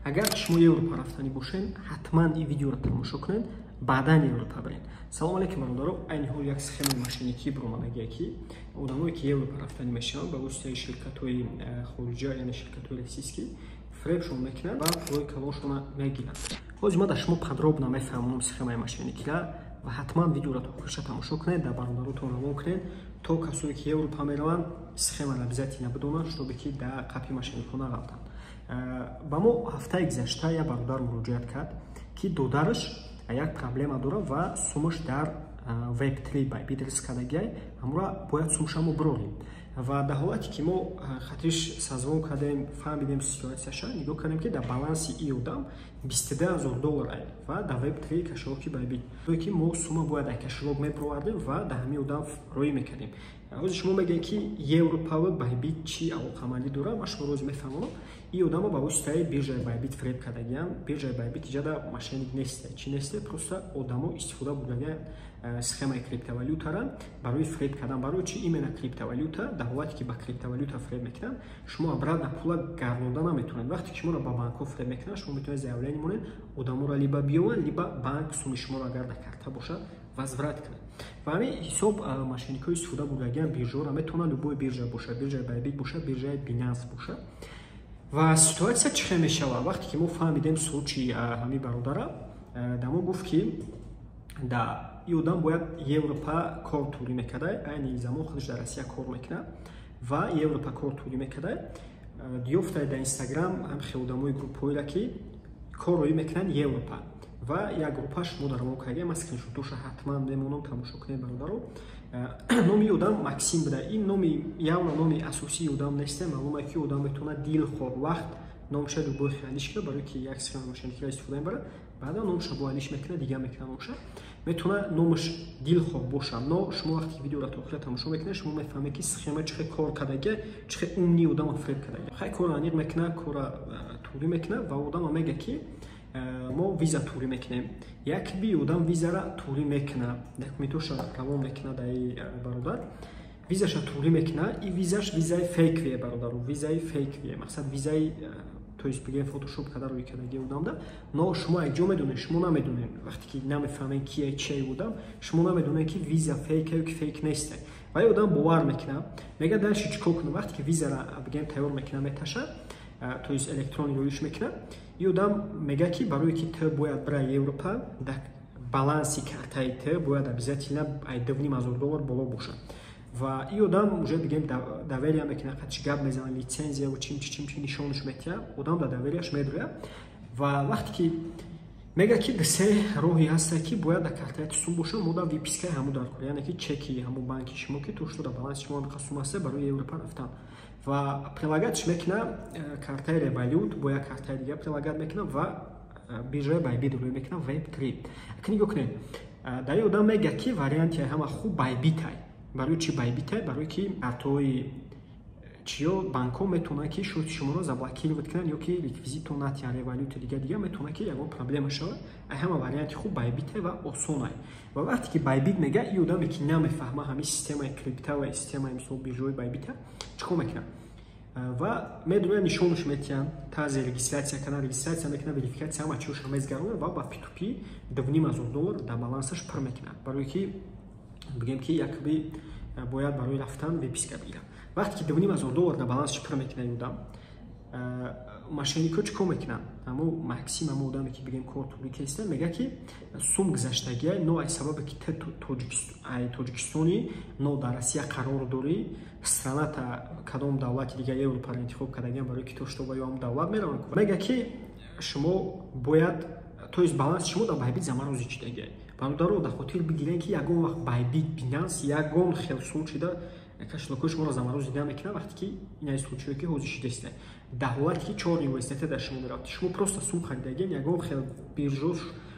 агар шумо Европа рафтанӣ бошед, ҳатман ин видеоро тамошо кунед, баъдан Европа баред. Салом алейкум бародаро, айни ҳол як схемаи мошенникӣ биромадагие ки одамое ки Европа рафтанӣ мешаванд ба воситаи ширкатҳои хориҷа, яъне ширкатҳои российскӣ фребшон мекунанд ва пулои калоншона мегиранд. ҳозир ман дар шумо подробно мефаҳмонам схемаи мошенникиро ва ҳатман видеоро то охириша тамошо кунед, дар бародаротон равон кунед, то касое ки Европа мераванд схемаро обязательно бидонанд, штобе ки дар қапи мошенникҳо нарафтанд. ба мо ҳафтаи гузашта як бародар муроҷиат кард ки додараш як проблема дора ва сумаш дар Web3 Bybit риск кардагия, амра бояд сумаша мо бирорем. ва дар ҳолате ки мо хатриш сазвон кардем, фаҳмидем ситуатсияша, нигоҳ кардем ки дар баланси ин одам $22,000 ва дар Web3 кашалоки Bybit. То ки мо сума бояд дар кашалок мепровардем ва дар ҳамин одам роӣ мекардем. ҳозир шумо мегӯед ки Европа ва Bybit чӣ алоқамандӣ дорад, ман шумо роз мефаҳмонам. ин одама ба воситаи биржаи Bybit фреб кардагиян. Биржаи Bybit иҷада мошенник нест, чӣ нест, просто одамо истифода бурдагиян схемаи криптовалютара барои фреб кардан. Барои чӣ именно криптовалюта? Дар ҳолате ки ба криптовалюта фреб мекунанд, шумо обратно пула гардонда наметавонед. вақте ки шуморо ба банкҳо фреб мекунанд, шумо метавонед заявление монед, одаморо либо биёванд, либо банк суми шуморо агар дар карта бошад возврат кунад. ва ҳамин ҳисоб мошенникҳо истифода бурдагиян биржаҳоро метавонад, любой биржа бошад, биржаи Bybit бошад, биржаи Binance бошад. ва ситуатсия чӣ хел мешавад? вақте ки мо фаҳмидем случаи ҳамин бародара, дар мо гуфт ки дар ин одам бояд Европа кор турӣ мекардай, айни замон худаш дар Россия кор мекунад ва Европа кор турӣ мекардай. ёфтае дар Instagram ҳам хел одамои группҳоеро ки кор роӣ мекунанд Европа ва як группаш мо дармон кардем. Ман скриншотоша ҳатман мемонам, тамошо кунед бародаро. номи одам Максим буда. ин номи явно номи асосии одам нест. маълуме ки одам метавонад дилхоҳ вақт номша любой хиялиш кунад, барои ки як схема мошенникиро истифода мебарад, баъдан номша боялиш мекунад, дига мекунад номша. метавонад номаш дилхоҳ бошад, но шумо вақте ки видеоро то охира тамошо мекунед, шумо мефаҳмед ки схема чӣ хел кор кардагия, чӣ хел умни одама фреб кардагия. хай кора аниқ мекунад, кора турӣ мекунад ва одама мега ки мо виза турӣ мекунем. як би одам визара турӣ мекунад, документоша равон мекунад дар бародар, визаша турӣ мекунад. ин визаш визаи фейквие бародаро, визаи фейквие, мақсад визаи то есть бигем фотошоп карда рӯи кардаги одамда. но шумо якҷо медонед, шумо намедонед, вақте ки намефаҳмед кие чие одам, шумо намедонед ки виза фейке ё ки фейк нест. ва ин одам бовар мекунад, мега дальше чикор кунад. вақте ки визара бигем тайёр мекунад, меташа, то есть электрони рӯиш мекунад. ин одам мега ки барои ки ты бояд бирай Европа, дар баланси картаи ты бояд обязательно $2,500 боло бошад. ва ин одам уже бигем доверия мекунад, чӣ гап мезанад, лицензия ва чим нишонаш метиҳад, одам дар доверияш медояд. ва вақте ки мега ки се роҳи ҳаста ки бояд дар картаи ту сум бошад, мо дар випискаи ҳамун дар кор, яъне ки чеки ҳамун банки шумо ки то што дар баланси шумо ҳамаqa сум аст барои Европа рафтан. ва прилагатш мекунад картаи Revolut бо як картаи дига прилагат мекунад ва биржаи Bybit рӯй мекунад Web3. акин нигоҳ кунед, дар ин одам мега ки варианти ҳама хуб Bybit ай. барои чӣ Bybit ай? барои ки картаҳои чиё банкҳо метавонанд ки шоти шуморо заблокировать кунанд ё ки реквизитон нати Revolut дига метавонад ки ягон проблема шавад. ай ҳама варианти хуб Bybit ай ва осон ай. ва вақте ки Bybit мега ин одаме ки намефаҳма ҳамин системаи крипто ва системаи мисол биржаҳои Bybit чикор мекунад? ва медояд нишонаш метиҳанд, тази регистратсия кардан, регистратсия мекунад, верификатсия ҳама чиёша мезгаронад ва ба P2P $2,500 дар балансаш пир мекунад, барои ки бигем ки якби бояд барои рафтан виписка бигирад. вақте ки $2,500 дар балансаш пир мекунад ин одам, мошенникҳо чӣ кор мекунанд? аммо Максим ҳамон одаме ки бигем кор турӣ кеста мега ки сум гузаштагия, но ай сабабе ки ты тоҷикистони, но дар Россия қарор дорӣ, страната кадом давлати дига Европаро интихоб кардагиан, барои ки то што ба ям давлат мераванд, мега ки шумо бояд, то есть баланси шумо дар Bybit замарозӣ шудагия. бародаро дар хотир бигиред ки ягон вақт Bybit, Binance ягон хел случайда кашлокҳои шуморо замарозӣ намекунад, вақте ки ин случае ки ҳозир шудест. дар ҳолате ки 4 университета дар шумо мерафт, шумо просто сум харидагед, ягон хел биржо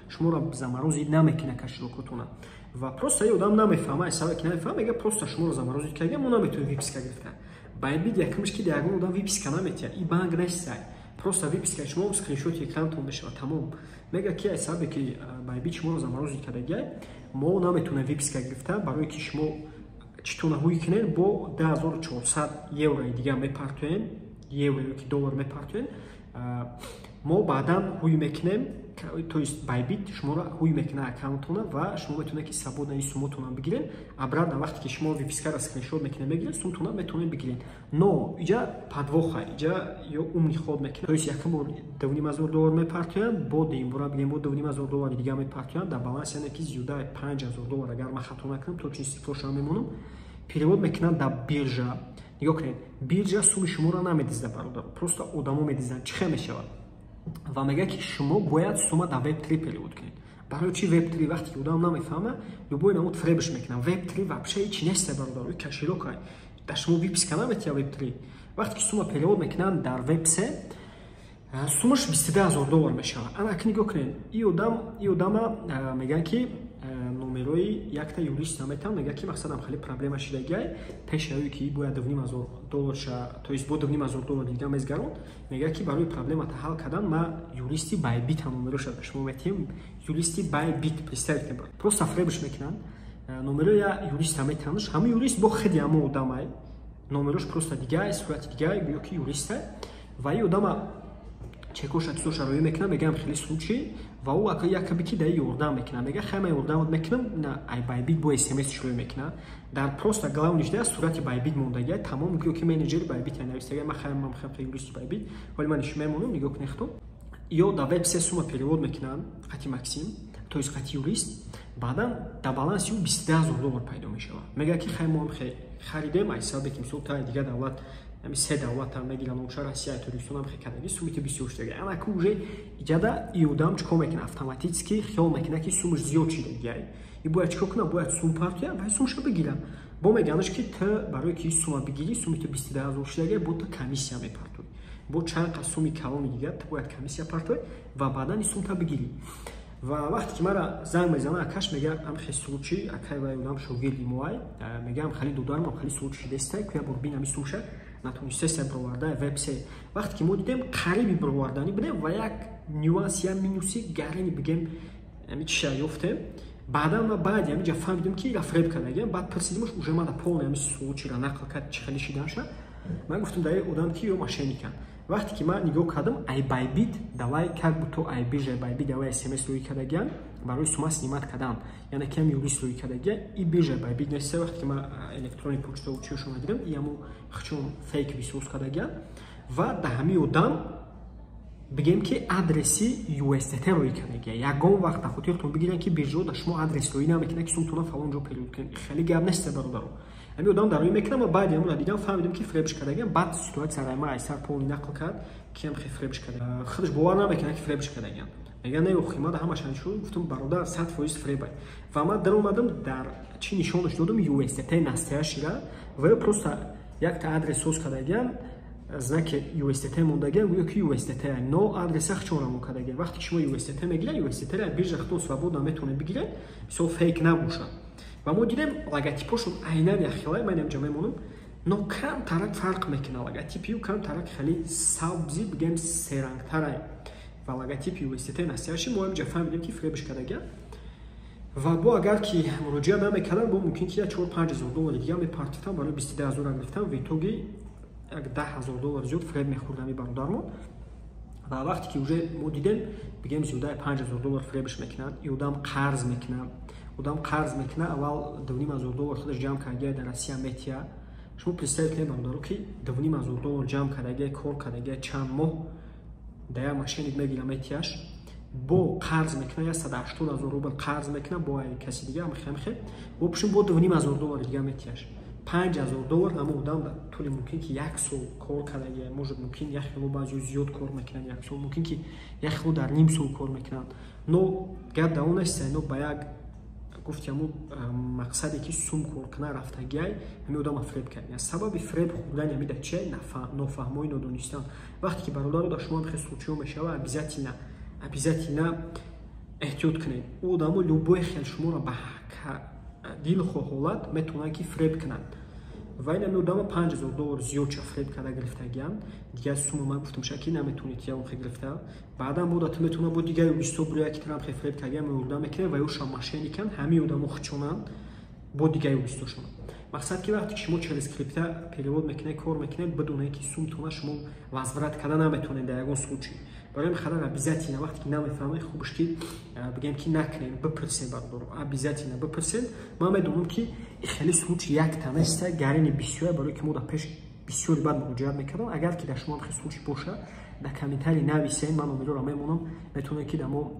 шуморо замарозӣ намекунад кашлокотона. ва просто ин одам намефаҳмад, сабаби ки намефаҳмад, мега просто шуморо замарозӣ кардем, мо наметавонем виписка гирифта. Bybit якумш ки дар ягон одам виписка наметиҳад, ин банк нест. просто виписка шумо скриншоти экранатон мешавад тамом. мега ки ай сабаби ки Bybit шуморо замарозӣ кардагиай, мо наметавонем виписка гирифта, барои ки шумо чӣ то наҳоӣ кунед, бо €2,400 дига мепартоен, евро ё ки доллар мепартоен, мо баъдан ҳуй мекунем, то есть Bybit шуморо ҳуй мекуна аккаунтона ва шумо метавонед ки свободно ин сумматона бигиред. Обратно вақте ки шумо випискара скриншот мекунед бигиред, сумматона метавонед бигиред. Но иҷа подвоха, иҷа ё умни ход мекунад. То есть якум бор $2,500 мепартоянд, бо димбора бигем бо $2,500 дига мепартоянд, дар баланс яъне ки зиёда $5,000 агар ман хато накунам, то чин сифроша мемонам. Перевод мекунанд дар биржа. Нигоҳ кунед, биржа сумми шуморо намедизад бародар, просто одамо медизанд. Чӣ мешавад? Ва мега ки шумо бояд сумма дар Web3 перевод кунед. Барои чи Web3 вақте ки одам намефаҳма, любой намуд фребш мекунам. Web3 вообще ҳеҷ нест бародар, ин каширока. Дар шумо виписка наметия Web3. Вақте ки сумма перевод мекунанд дар Web3, суммаш $22,000 мешавад. Ана ки нигоҳ кунед, ин одама меган ки номерои якта юрист наметам, мега ки мақсадам хеле проблема шидагай, пеш ҳаёи ки бояд $2,500 ша, то есть бо $2,500 дига мезгарон, мега ки барои проблемата ҳал кардан ма юристи Bybit ҳам номероша ба шумо метиҳам, юристи Bybit представите бар. Просто фребш мекунанд, номерои я юрист наметамш, ҳамин юрист бо хеди ҳамо одамай, номерош просто дигай, сурати дигай, гӯё ки юристай, ва ин одама чекоша чизоша роё мекунам, мегам хеле случай ва ӯ якабики даи ёрдам мекунам, мега хай ман ёрдамат мекунам, на ай Bybit бо SMS роё мекунам, дар просто главниш да сурати Bybit мондагай, тамом гӯё ки менеҷери Bybit я навистагай, ман хай ман хай юристи Bybit, вале ман иш мемонам, нигоҳ кунед хто. Ё дар Web3 сумма перевод мекунам, хати Максим, то есть хати юрист, баъдан дар баланси ӯ $22,000 пайдо мешавад. Мега ки хай мо харидем, ай сабе ки мисол та дига давлат се давлат мегирам нуша Россия Туркистон ам хекадаги сумити бисёр штага. Ана ку уже иҷада иодам чико мекуна автоматически хиёл мекуна ки сумаш зиёд шидагай. И бояд чико куна, бояд сум партия ва сумша бигирам. Бо меганаш ки та барои ки сума бигири сумити $22,000 шидагай, бо та комиссия мепартои. Бо чанд қа суми калони дига та бояд комиссия партои ва баъдан ин сум та бигири. Ва вақте ки мара занг мезана акаш мега ам хе случай, акай ва одам шогирди моай, мега ам хали дударам ам хали случай дестай, ку я бор бинам ин сумша натонистеста бировардаи Web3. Вақте ки мо дидем қариби бировардани будем ва як нюанс я минуси гарани бигем ами чиша ёфтем. Баъдан ма баъди ами ҷа фаҳмидем ки ира фреб кардагем, баъд пирсидимаш уже мана полни ами случайра нақл кард чӣ хели шидаша. Ман гуфтам даи одам ки ё мошенникан. Вақте ки ман нигоҳ кардам, ай Bybit давай как будто ай биржаи Bybit давай SMS рӯй кардагиан барои сума снимат кардан, яъне ки ам юрист рӯй кардагиан и биржаи Bybit нест. Вақте ки ман электронни почта чиёшона дидам, и ҳамо хичон фейк бисоз кардагиан ва да ҳамин одам бигем ки адреси USDT рӯй кардагиан. Ягон вақт дар хотиртон бигирен ки биржаҳо да шумо адрес рӯй намекунад ки сумтона фалон ҷо перевод кунед. Хеле гап нест бародаро. Ами одам дар рӯй мекунам ва баъди ҳамона дидам фаҳмидам ки фребш кардагиан. Баъд ситуатсия рай ма айсар полни нақл кард ки ам хе фребш кардагиан. Худаш бовар намекунад ки фребш кардагиан. Мега не охи ма ҳама шанишо гуфтам бародар 100% фребай. Ва ман дар омадам дар чӣ нишонаш додам USDT настоящира ва просто як та адрес соз кардагиан, знаки USDT мондагиан, гӯё ки USDT но адреса хичонра мо кардагиан. Вақте ки шумо USDT мегиред, USDT ра биржа хатон свободно метавонед бигиред, мисол фейк набошад. Ва мо дидем логотипошон айнан яхилай, ман инҷа мемонам, но камтарак фарқ мекуна логотипи, камтарак хеле сабзи бигем серангтарай. Ва логотипи USDT настоящи мо инҷа фаҳмидем ки фребш кардагиан. Ва бо агар ки муроҷиат намекардам, бо мумкин ки $4,000-5,000 дига мепартидам барои $22,000 гирифтам, в итоги $10,000 зиёд фреб мехӯрдам и бародармо. Ва вақте ки уже мо дидем бигем зиёдаи $5,000 фребш мекунад, и одам қарз мекунад. Одам қарз мекуна, аввал $2,500 худаш ҷамъ кардагиа дар Россия метия. Шумо представите кунед бародаро ки $2,500 ҷамъ кардагиа, кор кардагиа чанд моҳ да як мошенник мегира метияш, бо қарз мекуна, $180,000 қарз мекуна бо каси дига амхе. В общем бо $2,500 дига метияш. $5,000 ҳама одам дар тӯли мумкин ки як сол кор кардагиа, может мумкин як хело баъзеҳо зиёд кор мекунанд, як сол мумкин ки як хело дар ним сол кор мекунанд. Но гап дар он нест, но ба як гуфтям мақсаде ки сум коркана рафтагиай ҳами одама фреб кардия. Сабаби фреб хӯрдани ҳамида чия нофаҳмои нодонистан. Вақте ки бародаро да шумо хе случаё мешава, обязательно эҳтиёт кунед. У одамо любой хел шуморо ба дилхоҳ ҳолат метавонанд ки фреб кунанд. Ва ин ҳами одама $5,000 зиёдша фреб карда гирифтагиан. Дигар сума ман гуфтам шаки наметавонед ягон хе гирифта. Баъдан модат метавона бо дигар юристо буря ки тарам хе фреб кардагиан меёрдам мекунад ва ёша мошенникан ҳами одамо хичонанд бо дигар юристошон. Мақсад ки вақте ки шумо через крипта перевод мекунед, кор мекунед, бидунед ки сумтона шумо возврат карда наметавонед дар ягон случай. Барои хатар обязательно вақте ки намефаҳмед хубш ки бигем ки накунед, бипурсед бародаро, обязательно бипурсед. Ман медонам ки хеле случай якта неста, гарини бисёр, барои ки мо дар пеш бисёри бад муроҷиат мекардам. Агар ки дар шумо хеле случай боша, дар комментарий нависед, ман умедворам мемонам, метавонед ки дар мо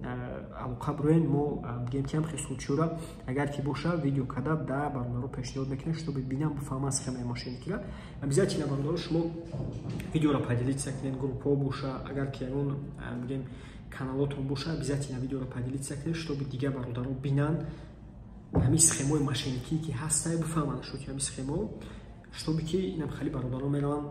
алоқа бироед, мо бигем ки ҳам хеле случайра агар ки боша видео карда да бародаро пешниҳод мекунем, чтобы бинам бифаҳманд схемаи машинкира. Обязательно бародаро шумо видеоро поделиться кунед, группаҳо боша, агар ки ягон бигем каналотон боша, обязательно видеоро поделиться кунед, чтобы дигар бародаро бинанд ҳамин схемаи машинкӣ ки ҳаста бифаҳманд шуд ҳамин схемаҳо, чтобы ки инам хали бародаро мераванд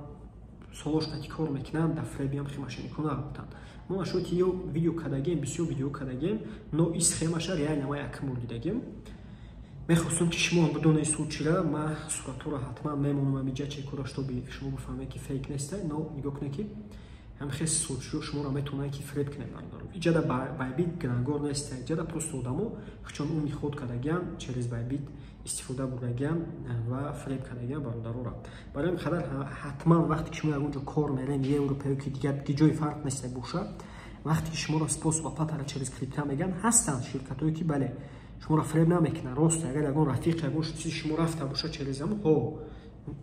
солошна ки кор мекунанд дар фреби ҳам хи машинкиҳо нарафтанд. мо ашо ки ё видео кардагем, бисёр видео кардагем, но ин схемаша реально ма якум бор дидагем. мехостам ки шумо бидонед случайра, ма суратҳоро ҳатман мемонам амиҷа чекора, чтобы шумо бифаҳмед ки фейк неста, но нигоҳ кунед ки ҳам хеле случайҳо шуморо метавонанд ки фреб кунед бародаро. Иҷада байбит гуногор неста, иҷада просто одамо хичон умни худ кардагиан, через байбит истифода бурдагиан ва фреб кардагиан бародарора. Барои хатар ҳатман вақте ки шумо ягонҷо кор мерем, европаё ки дигар ҷои фарқ неста боша, вақте ки шуморо способ патара через крипта меган, ҳастанд ширкатҳое ки бале шуморо фреб намекунанд. Рост агар ягон рафиқ ягон чизи шумо рафта боша через ҳам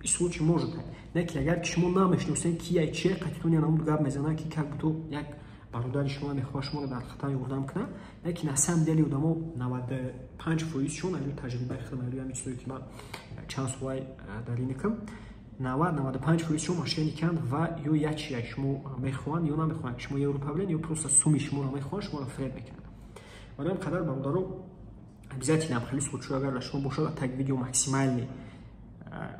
ин случай может быть. Не ки агар ки шумо намешносед ки яй чие қатитон янамуд гап мезанад ки как будто як бародари шумо мехоҳад шуморо дар хатар ёрдам кунад, лекин на самом деле одамо 95% шон али таҷрибаи худам али ҳамин чизое ки ман чанд солай дар ринкам 90-95% шон мошенниканд ва ё як чия шумо мехоҳанд ё намехоҳанд ки шумо европа билед, ё просто суми шуморо мехоҳанд шуморо фреб мекунанд. барои қадар бародаро обязательно хеле случай агар дар шумо бошад так видео максимальный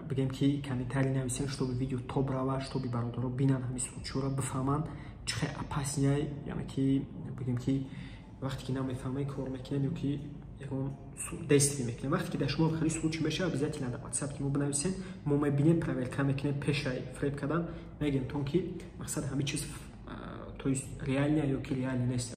бигем ки комментарий нависем, чтобы видео топ рава, чтобы бародаро бинанд ҳамин случайро бифаҳманд чӣ хеле опасняй, яъне ки бигем ки вақте ки намефаҳмед кор мекунем ё ки ягон действие мекунем. Вақте ки дар шумо хеле случай меша, обязательно дар WhatsApp ки мо бинависем, мо мебинем, проверка мекунем пешаи фреб кардан, мегем тон ки мақсад ҳамин чиз то есть реальная ё ки реальный нест.